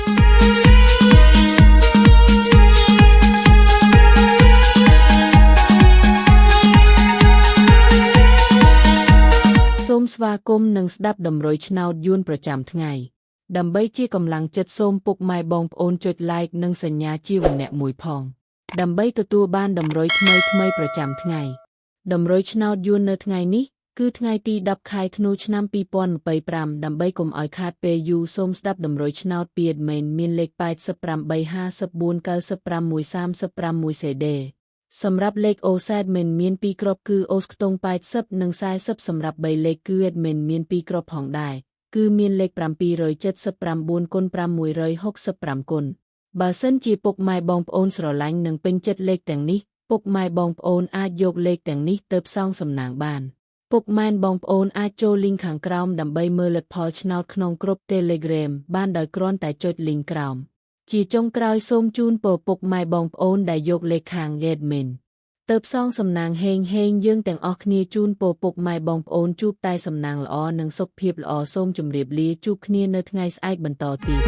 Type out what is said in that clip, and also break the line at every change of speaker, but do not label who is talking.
សូមស្វាគមន៍និងស្ដាប់តម្រុយឆ្នោតយួនប្រចាំថ្ងៃដើម្បីជាកម្លាំងចិត្តសូមពុកម៉ែបងប្អូនចុច like និងសញ្ញាជាវណ្ណៈមួយផងដើម្បីទទួលបានតម្រុយថ្មីប្រចាំថ្ងៃតម្រុយឆ្នោតយួននៅថ្ងៃនេះគឺថ្ងៃទី10ខែធ្នូឆ្នាំ2025ដើម្បីកុំឲ្យខាតពេលយូរសូមស្ដាប់តម្រុយឆ្នោតពី admin មានលេខ88 54 95 135 CD សម្រាប់លេខ OZ admin មាន2គ្រាប់គឺ OZ ខ្ទង់80និង40សម្រាប់3លេខគឺ admin មាន2គ្រាប់ផងដែរគឺមានលេខ779គុណ565គុណបើសិនជាពុកម៉ែបងប្អូនស្រឡាញ់និងពេញចិត្តលេខទាំងនេះពុកម៉ែបងប្អូនអាចយកលេខទាំងនេះទៅផ្សងសំណាងបានពុកម៉ែបងប្អូនអាចចូល link ខាងក្រោមដើម្បីមើលលទ្ធផលឆ្នោតក្នុងក្រុម Telegram បានដោយគ្រាន់តែចុច link ក្រោមជាចុងក្រោយសូមជូនពរពុកម៉ែបងប្អូនដែលយកលេខខាង admin ទៅផ្សងសំណាងហេងយើងទាំងអស់គ្នាជូនពរពុកម៉ែបងប្អូនជួបតែសំណាងល្អនិងសុខភាពល្អសូមជម្រាបលាជួបគ្នានៅថ្ងៃស្អែកបន្តទៀត